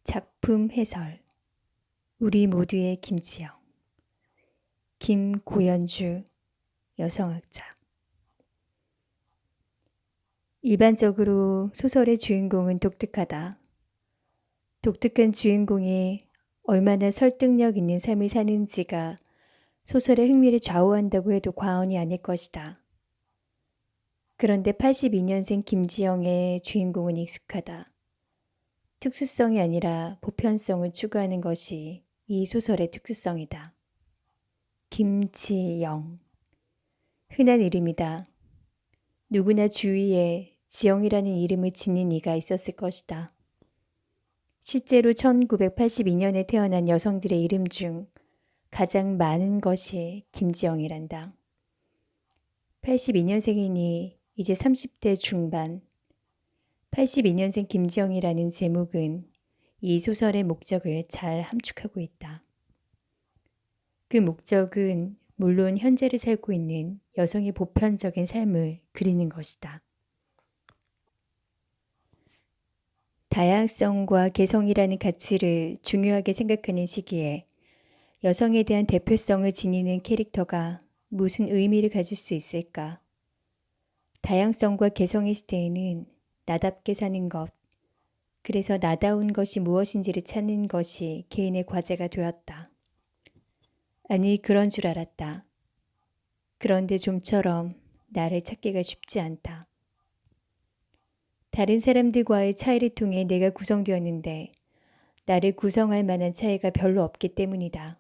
작품 해설 우리 모두의 김지영 김고연주 여성학자. 일반적으로 소설의 주인공은 독특하다. 독특한 주인공이 얼마나 설득력 있는 삶을 사는지가 소설의 흥미를 좌우한다고 해도 과언이 아닐 것이다. 그런데 82년생 김지영의 주인공은 익숙하다. 특수성이 아니라 보편성을 추구하는 것이 이 소설의 특수성이다. 김지영. 흔한 이름이다. 누구나 주위에 지영이라는 이름을 지닌 이가 있었을 것이다. 실제로 1982년에 태어난 여성들의 이름 중 가장 많은 것이 김지영이란다. 82년생이니 이제 30대 중반. 82년생 김지영이라는 제목은 이 소설의 목적을 잘 함축하고 있다. 그 목적은 물론 현재를 살고 있는 여성의 보편적인 삶을 그리는 것이다. 다양성과 개성이라는 가치를 중요하게 생각하는 시기에 여성에 대한 대표성을 지니는 캐릭터가 무슨 의미를 가질 수 있을까? 다양성과 개성의 시대에는 나답게 사는 것, 그래서 나다운 것이 무엇인지를 찾는 것이 개인의 과제가 되었다. 아니, 그런 줄 알았다. 그런데 좀처럼 나를 찾기가 쉽지 않다. 다른 사람들과의 차이를 통해 내가 구성되었는데 나를 구성할 만한 차이가 별로 없기 때문이다.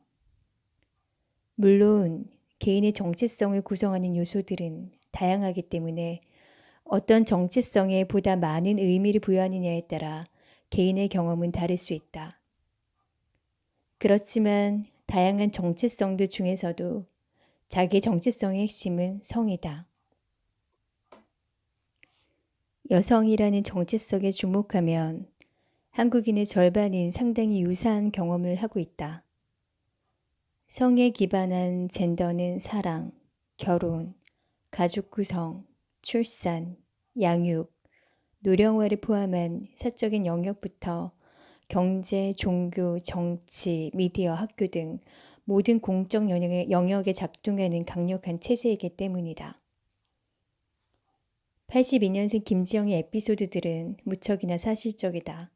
물론 개인의 정체성을 구성하는 요소들은 다양하기 때문에 어떤 정체성에 보다 많은 의미를 부여하느냐에 따라 개인의 경험은 다를 수 있다. 그렇지만 다양한 정체성들 중에서도 자기 정체성의 핵심은 성이다. 여성이라는 정체성에 주목하면 한국인의 절반인 상당히 유사한 경험을 하고 있다. 성에 기반한 젠더는 사랑, 결혼, 가족 구성, 출산, 양육, 노령화를 포함한 사적인 영역부터 경제, 종교, 정치, 미디어, 학교 등 모든 공적 영역에 작동하는 강력한 체제이기 때문이다. 82년생 김지영의 에피소드들은 무척이나 사실적이다.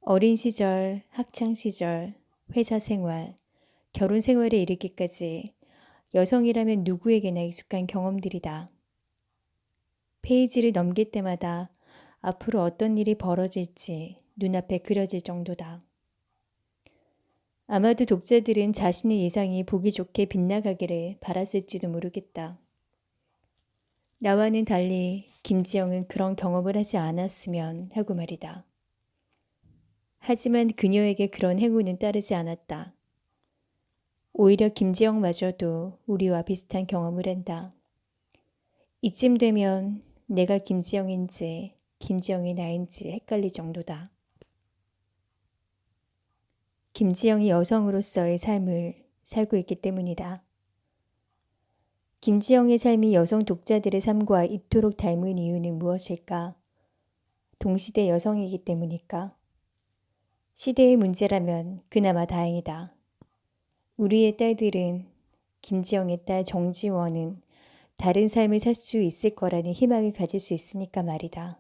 어린 시절, 학창 시절, 회사 생활, 결혼 생활에 이르기까지 여성이라면 누구에게나 익숙한 경험들이다. 페이지를 넘길 때마다 앞으로 어떤 일이 벌어질지 눈앞에 그려질 정도다. 아마도 독자들은 자신의 예상이 보기 좋게 빗나가기를 바랐을지도 모르겠다. 나와는 달리 김지영은 그런 경험을 하지 않았으면 하고 말이다. 하지만 그녀에게 그런 행운은 따르지 않았다. 오히려 김지영마저도 우리와 비슷한 경험을 한다. 이쯤 되면 내가 김지영인지 김지영이 나인지 헷갈릴 정도다. 김지영이 여성으로서의 삶을 살고 있기 때문이다. 김지영의 삶이 여성 독자들의 삶과 이토록 닮은 이유는 무엇일까? 동시대 여성이기 때문일까? 시대의 문제라면 그나마 다행이다. 우리의 딸들은 김지영의 딸 정지원은 다른 삶을 살 수 있을 거라는 희망을 가질 수 있으니까 말이다.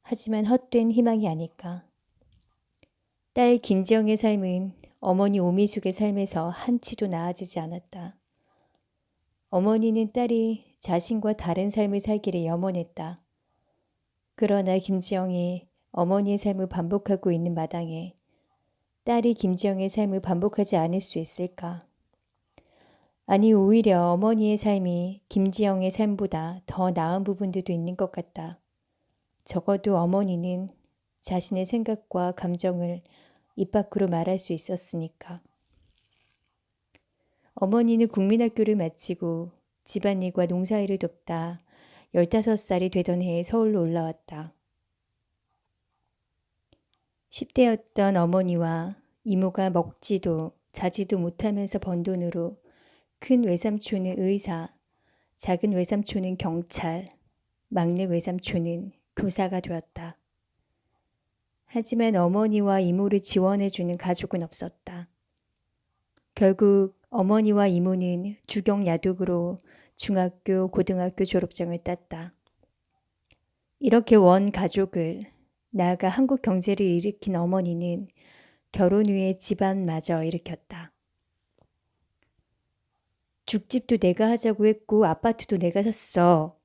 하지만 헛된 희망이 아닐까? 딸 김지영의 삶은 어머니 오미숙의 삶에서 한치도 나아지지 않았다. 어머니는 딸이 자신과 다른 삶을 살기를 염원했다. 그러나 김지영이 어머니의 삶을 반복하고 있는 마당에 딸이 김지영의 삶을 반복하지 않을 수 있을까? 아니, 오히려 어머니의 삶이 김지영의 삶보다 더 나은 부분들도 있는 것 같다. 적어도 어머니는 자신의 생각과 감정을 입 밖으로 말할 수 있었으니까. 어머니는 국민학교를 마치고 집안일과 농사일을 돕다 15살이 되던 해에 서울로 올라왔다. 10대였던 어머니와 이모가 먹지도 자지도 못하면서 번 돈으로 큰 외삼촌은 의사, 작은 외삼촌은 경찰, 막내 외삼촌은 교사가 되었다. 하지만 어머니와 이모를 지원해주는 가족은 없었다. 결국 어머니와 이모는 주경 야독으로 중학교, 고등학교 졸업장을 땄다. 이렇게 원 가족을, 나아가 한국 경제를 일으킨 어머니는 결혼 후에 집안마저 일으켰다. 죽집도 내가 하자고 했고 아파트도 내가 샀어.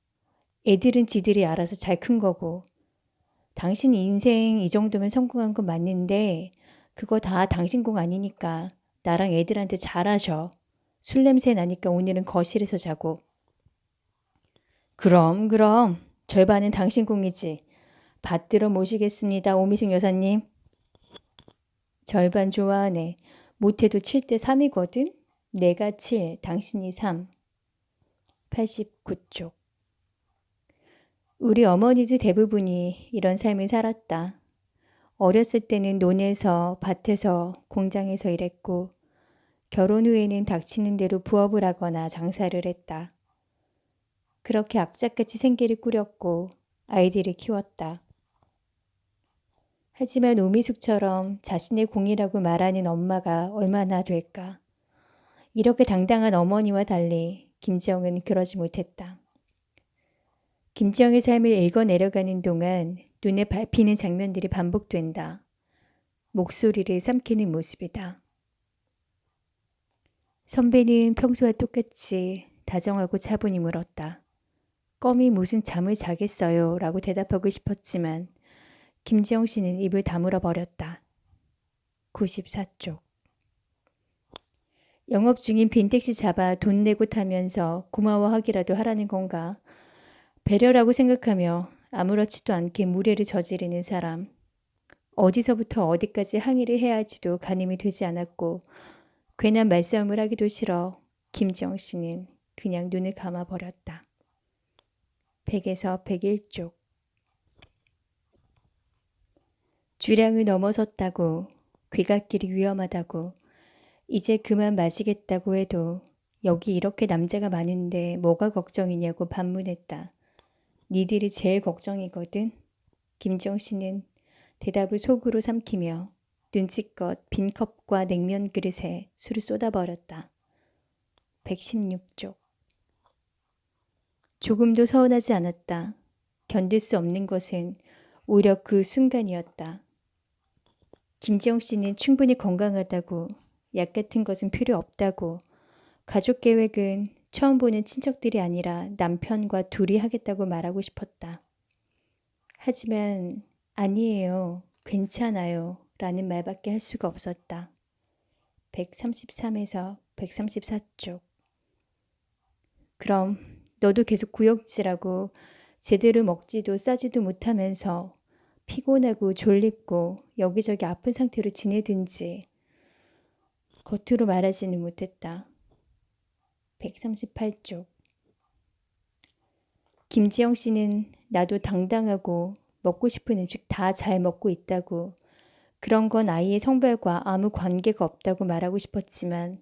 애들은 지들이 알아서 잘 큰 거고. 당신 인생 이 정도면 성공한 건 맞는데 그거 다 당신 공 아니니까 나랑 애들한테 잘하셔. 술 냄새 나니까 오늘은 거실에서 자고. 그럼 절반은 당신 공이지. 받들어 모시겠습니다. 오미숙 여사님. 절반 좋아하네. 못해도 7대 3이거든. 내가 7, 당신이 3. 89쪽. 우리 어머니도 대부분이 이런 삶을 살았다. 어렸을 때는 논에서, 밭에서, 공장에서 일했고 결혼 후에는 닥치는 대로 부업을 하거나 장사를 했다. 그렇게 악착같이 생계를 꾸렸고 아이들을 키웠다. 하지만 오미숙처럼 자신의 공이라고 말하는 엄마가 얼마나 될까. 이렇게 당당한 어머니와 달리 김지영은 그러지 못했다. 김지영의 삶을 읽어내려가는 동안 눈에 밟히는 장면들이 반복된다. 목소리를 삼키는 모습이다. 선배는 평소와 똑같이 다정하고 차분히 물었다. 껌이 무슨 잠을 자겠어요? 라고 대답하고 싶었지만 김지영 씨는 입을 다물어 버렸다. 94쪽. 영업 중인 빈택시 잡아 돈 내고 타면서 고마워하기라도 하라는 건가? 배려라고 생각하며 아무렇지도 않게 무례를 저지르는 사람. 어디서부터 어디까지 항의를 해야 할지도 가늠이 되지 않았고 괜한 말싸움을 하기도 싫어 김지영 씨는 그냥 눈을 감아버렸다. 100에서 101쪽. 주량을 넘어섰다고, 귀갓길이 위험하다고, 이제 그만 마시겠다고 해도 여기 이렇게 남자가 많은데 뭐가 걱정이냐고 반문했다. 니들이 제일 걱정이거든. 김지영 씨는 대답을 속으로 삼키며 눈치껏 빈 컵과 냉면 그릇에 술을 쏟아버렸다. 116쪽. 조금도 서운하지 않았다. 견딜 수 없는 것은 오히려 그 순간이었다. 김지영 씨는 충분히 건강하다고, 약 같은 것은 필요 없다고, 가족 계획은 처음 보는 친척들이 아니라 남편과 둘이 하겠다고 말하고 싶었다. 하지만 아니에요, 괜찮아요 라는 말밖에 할 수가 없었다. 133에서 134쪽. 그럼 너도 계속 구역질하고 제대로 먹지도 싸지도 못하면서 피곤하고 졸립고 여기저기 아픈 상태로 지내든지. 겉으로 말하지는 못했다. 138쪽. 김지영 씨는 나도 당당하고 먹고 싶은 음식 다 잘 먹고 있다고, 그런 건 아이의 성별과 아무 관계가 없다고 말하고 싶었지만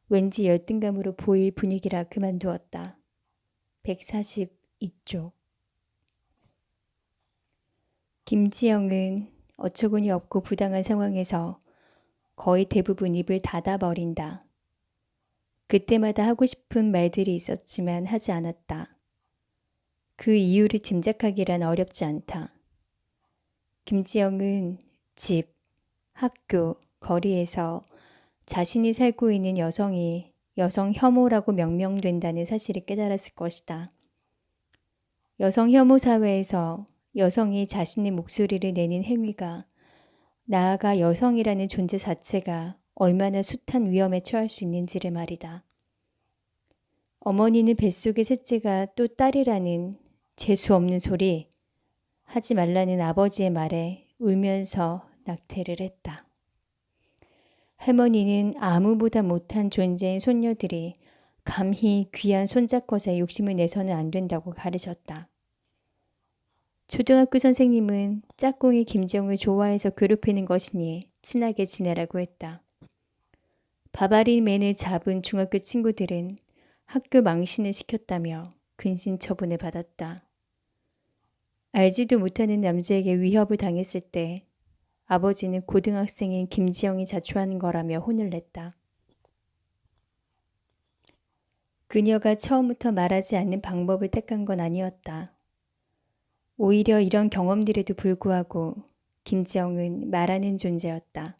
왠지 열등감으로 보일 분위기라 그만두었다. 142쪽. 김지영은 어처구니 없고 부당한 상황에서 거의 대부분 입을 닫아버린다. 그때마다 하고 싶은 말들이 있었지만 하지 않았다. 그 이유를 짐작하기란 어렵지 않다. 김지영은 집, 학교, 거리에서 자신이 살고 있는 여성이 여성 혐오라고 명명된다는 사실을 깨달았을 것이다. 여성 혐오 사회에서 여성이 자신의 목소리를 내는 행위가, 나아가 여성이라는 존재 자체가 얼마나 숱한 위험에 처할 수 있는지를 말이다. 어머니는 뱃속의 셋째가 또 딸이라는 재수 없는 소리, 하지 말라는 아버지의 말에 울면서 낙태를 했다. 할머니는 아무보다 못한 존재인 손녀들이 감히 귀한 손자것에 욕심을 내서는 안 된다고 가르쳤다. 초등학교 선생님은 짝꿍이 김지영을 좋아해서 괴롭히는 것이니 친하게 지내라고 했다. 바바리 맨을 잡은 중학교 친구들은 학교 망신을 시켰다며 근신 처분을 받았다. 알지도 못하는 남자에게 위협을 당했을 때 아버지는 고등학생인 김지영이 자초한 거라며 혼을 냈다. 그녀가 처음부터 말하지 않는 방법을 택한 건 아니었다. 오히려 이런 경험들에도 불구하고 김지영은 말하는 존재였다.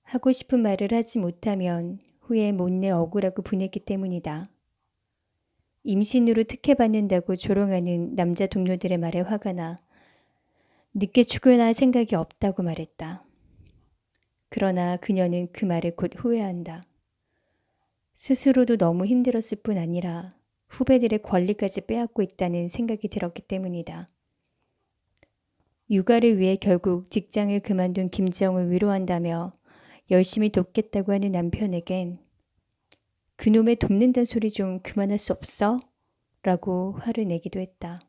하고 싶은 말을 하지 못하면 후에 못내 억울하고 분했기 때문이다. 임신으로 특혜받는다고 조롱하는 남자 동료들의 말에 화가 나 늦게 출근할 생각이 없다고 말했다. 그러나 그녀는 그 말을 곧 후회한다. 스스로도 너무 힘들었을 뿐 아니라 후배들의 권리까지 빼앗고 있다는 생각이 들었기 때문이다. 육아를 위해 결국 직장을 그만둔 김지영을 위로한다며 열심히 돕겠다고 하는 남편에겐 그놈의 돕는다는 소리 좀 그만할 수 없어? 라고 화를 내기도 했다.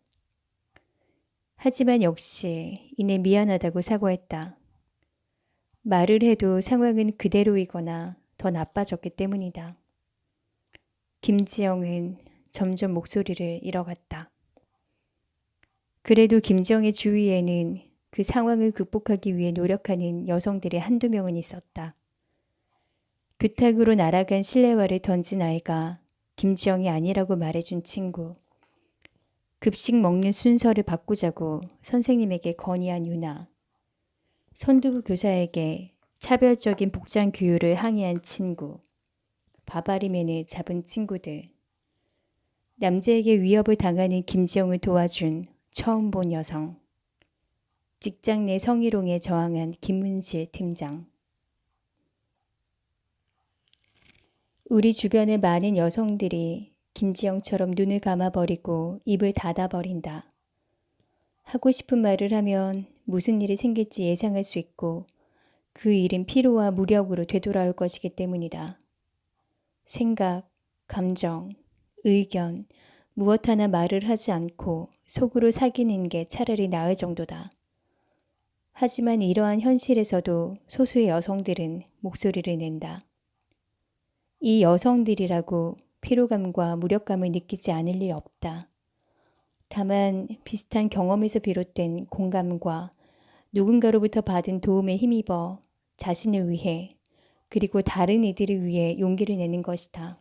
하지만 역시 이내 미안하다고 사과했다. 말을 해도 상황은 그대로이거나 더 나빠졌기 때문이다. 김지영은 점점 목소리를 잃어갔다. 그래도 김지영의 주위에는 그 상황을 극복하기 위해 노력하는 여성들이 한두 명은 있었다. 교탁으로 날아간 실내화를 던진 아이가 김지영이 아니라고 말해준 친구. 급식 먹는 순서를 바꾸자고 선생님에게 건의한 유나. 선두부 교사에게 차별적인 복장 규율을 항의한 친구. 바바리맨을 잡은 친구들. 남자에게 위협을 당하는 김지영을 도와준 처음 본 여성. 직장 내 성희롱에 저항한 김문실 팀장. 우리 주변의 많은 여성들이 김지영처럼 눈을 감아버리고 입을 닫아버린다. 하고 싶은 말을 하면 무슨 일이 생길지 예상할 수 있고 그 일은 피로와 무력으로 되돌아올 것이기 때문이다. 생각, 감정, 의견, 무엇 하나 말을 하지 않고 속으로 사귀는 게 차라리 나을 정도다. 하지만 이러한 현실에서도 소수의 여성들은 목소리를 낸다. 이 여성들이라고 피로감과 무력감을 느끼지 않을 일 없다. 다만 비슷한 경험에서 비롯된 공감과 누군가로부터 받은 도움에 힘입어 자신을 위해 그리고 다른 이들을 위해 용기를 내는 것이다.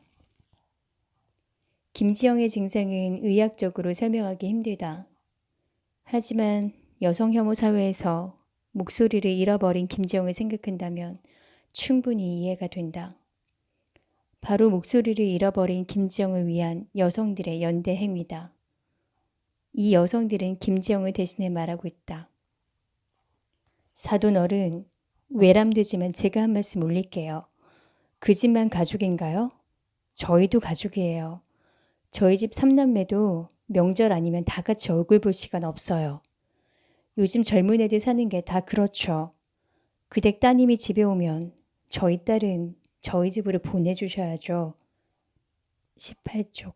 김지영의 증상은 의학적으로 설명하기 힘들다. 하지만 여성 혐오 사회에서 목소리를 잃어버린 김지영을 생각한다면 충분히 이해가 된다. 바로 목소리를 잃어버린 김지영을 위한 여성들의 연대 행위다. 이 여성들은 김지영을 대신해 말하고 있다. 사돈 어른, 외람되지만 제가 한 말씀 올릴게요. 그 집만 가족인가요? 저희도 가족이에요. 저희 집 3남매도 명절 아니면 다 같이 얼굴 볼 시간 없어요. 요즘 젊은 애들 사는 게 다 그렇죠. 그댁 따님이 집에 오면 저희 딸은 저희 집으로 보내주셔야죠. 18쪽.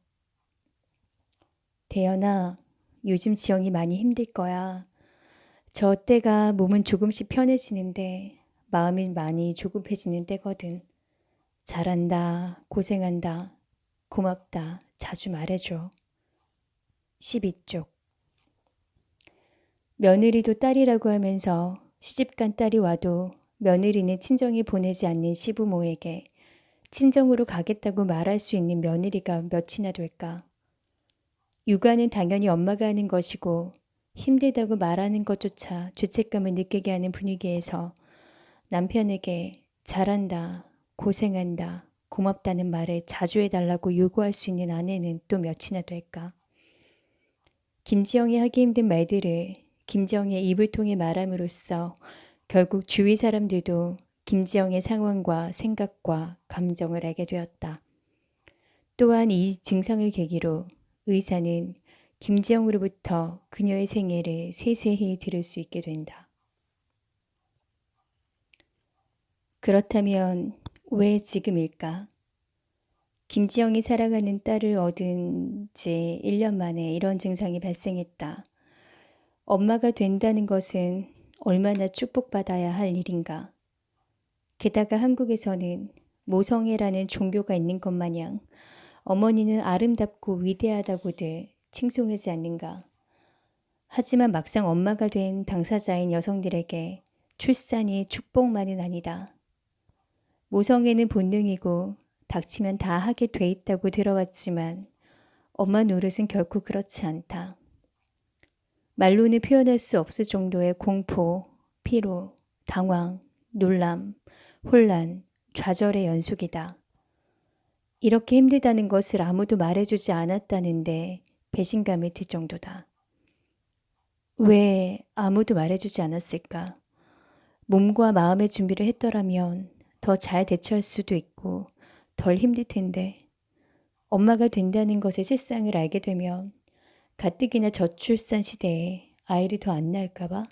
대연아, 요즘 지영이 많이 힘들 거야. 저 때가 몸은 조금씩 편해지는데 마음이 많이 조급해지는 때거든. 잘한다, 고생한다, 고맙다, 자주 말해줘. 12쪽. 며느리도 딸이라고 하면서 시집간 딸이 와도 며느리는 친정에 보내지 않는 시부모에게 친정으로 가겠다고 말할 수 있는 며느리가 몇이나 될까? 육아는 당연히 엄마가 하는 것이고 힘들다고 말하는 것조차 죄책감을 느끼게 하는 분위기에서 남편에게 잘한다, 고생한다, 고맙다는 말을 자주 해달라고 요구할 수 있는 아내는 또 몇이나 될까? 김지영이 하기 힘든 말들을 김지영의 입을 통해 말함으로써 결국 주위 사람들도 김지영의 상황과 생각과 감정을 알게 되었다. 또한 이 증상을 계기로 의사는 김지영으로부터 그녀의 생애를 세세히 들을 수 있게 된다. 그렇다면 왜 지금일까? 김지영이 사랑하는 딸을 얻은 지 1년 만에 이런 증상이 발생했다. 엄마가 된다는 것은 얼마나 축복받아야 할 일인가. 게다가 한국에서는 모성애라는 종교가 있는 것 마냥 어머니는 아름답고 위대하다고들 칭송하지 않는가. 하지만 막상 엄마가 된 당사자인 여성들에게 출산이 축복만은 아니다. 모성애는 본능이고 닥치면 다 하게 돼 있다고 들어왔지만 엄마 노릇은 결코 그렇지 않다. 말로는 표현할 수 없을 정도의 공포, 피로, 당황, 놀람, 혼란, 좌절의 연속이다. 이렇게 힘들다는 것을 아무도 말해주지 않았다는데 배신감이 들 정도다. 왜 아무도 말해주지 않았을까? 몸과 마음의 준비를 했더라면 더 잘 대처할 수도 있고 덜 힘들 텐데 엄마가 된다는 것의 실상을 알게 되면 가뜩이나 저출산 시대에 아이를 더 안 낳을까봐?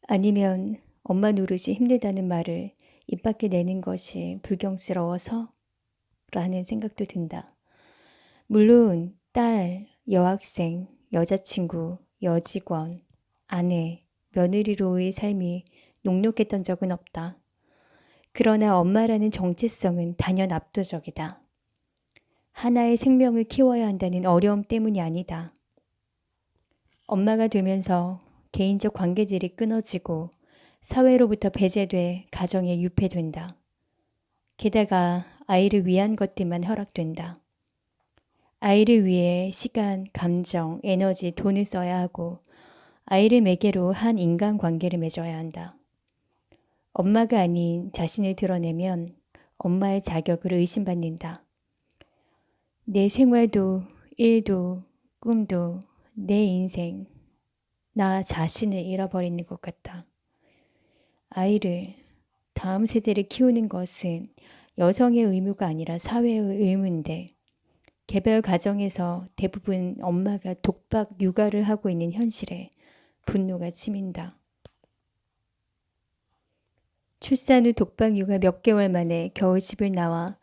아니면 엄마 노릇이 힘들다는 말을 입 밖에 내는 것이 불경스러워서? 라는 생각도 든다. 물론 딸, 여학생, 여자친구, 여직원, 아내, 며느리로의 삶이 녹록했던 적은 없다. 그러나 엄마라는 정체성은 단연 압도적이다. 하나의 생명을 키워야 한다는 어려움 때문이 아니다. 엄마가 되면서 개인적 관계들이 끊어지고 사회로부터 배제돼 가정에 유폐된다. 게다가 아이를 위한 것들만 허락된다. 아이를 위해 시간, 감정, 에너지, 돈을 써야 하고 아이를 매개로 한 인간관계를 맺어야 한다. 엄마가 아닌 자신을 드러내면 엄마의 자격을 의심받는다. 내 생활도, 일도, 꿈도, 내 인생, 나 자신을 잃어버리는 것 같다. 아이를, 다음 세대를 키우는 것은 여성의 의무가 아니라 사회의 의무인데 개별 가정에서 대부분 엄마가 독박 육아를 하고 있는 현실에 분노가 치민다. 출산 후 독박 육아 몇 개월 만에 겨우 집을 나와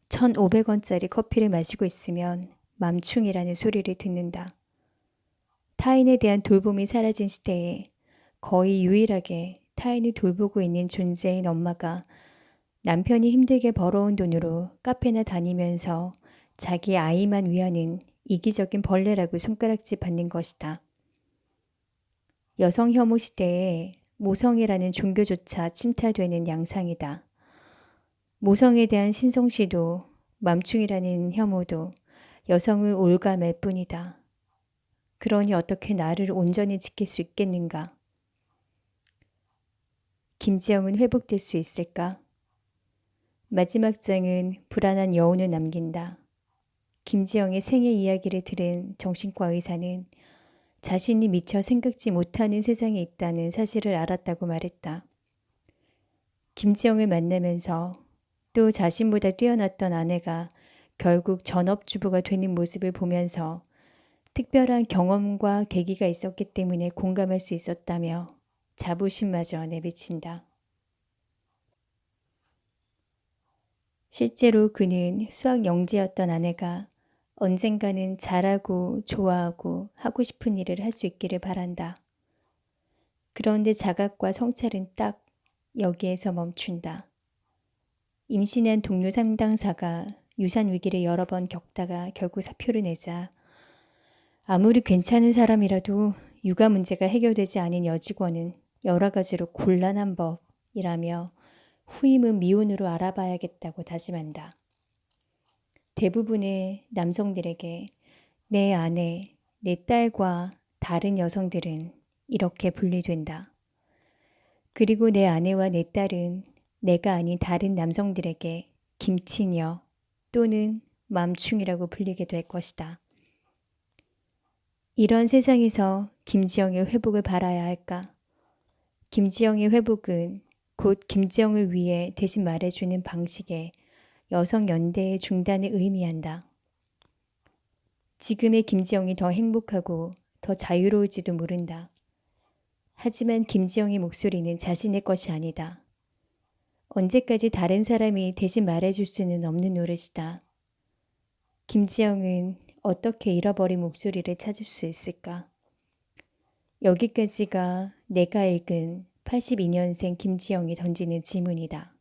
1,500원짜리 커피를 마시고 있으면 맘충이라는 소리를 듣는다. 타인에 대한 돌봄이 사라진 시대에 거의 유일하게 타인을 돌보고 있는 존재인 엄마가 남편이 힘들게 벌어온 돈으로 카페나 다니면서 자기 아이만 위하는 이기적인 벌레라고 손가락질 받는 것이다. 여성 혐오 시대에 모성애라는 종교조차 침탈되는 양상이다. 모성에 대한 신성시도 맘충이라는 혐오도 여성을 올감할 뿐이다. 그러니 어떻게 나를 온전히 지킬 수 있겠는가? 김지영은 회복될 수 있을까? 마지막 장은 불안한 여운을 남긴다. 김지영의 생애 이야기를 들은 정신과 의사는 자신이 미처 생각지 못하는 세상에 있다는 사실을 알았다고 말했다. 김지영을 만나면서 또 자신보다 뛰어났던 아내가 결국 전업주부가 되는 모습을 보면서 특별한 경험과 계기가 있었기 때문에 공감할 수 있었다며 자부심마저 내비친다. 실제로 그는 수학 영재였던 아내가 언젠가는 잘하고 좋아하고 하고 싶은 일을 할 수 있기를 바란다. 그런데 자각과 성찰은 딱 여기에서 멈춘다. 임신한 동료 상담사가 유산 위기를 여러 번 겪다가 결국 사표를 내자 아무리 괜찮은 사람이라도 육아 문제가 해결되지 않은 여직원은 여러 가지로 곤란한 법이라며 후임은 미혼으로 알아봐야겠다고 다짐한다. 대부분의 남성들에게 내 아내, 내 딸과 다른 여성들은 이렇게 분리된다. 그리고 내 아내와 내 딸은 내가 아닌 다른 남성들에게 김치녀 또는 맘충이라고 불리게 될 것이다. 이런 세상에서 김지영의 회복을 바라야 할까? 김지영의 회복은 곧 김지영을 위해 대신 말해주는 방식의 여성 연대의 중단을 의미한다. 지금의 김지영이 더 행복하고 더 자유로울지도 모른다. 하지만 김지영의 목소리는 자신의 것이 아니다. 언제까지 다른 사람이 대신 말해줄 수는 없는 노릇이다. 김지영은 어떻게 잃어버린 목소리를 찾을 수 있을까? 여기까지가 내가 읽은 82년생 김지영이 던지는 질문이다.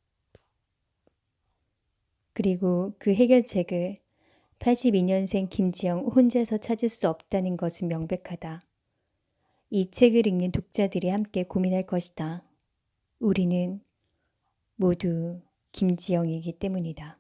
그리고 그 해결책을 82년생 김지영 혼자서 찾을 수 없다는 것은 명백하다. 이 책을 읽는 독자들이 함께 고민할 것이다. 우리는 모두 김지영이기 때문이다.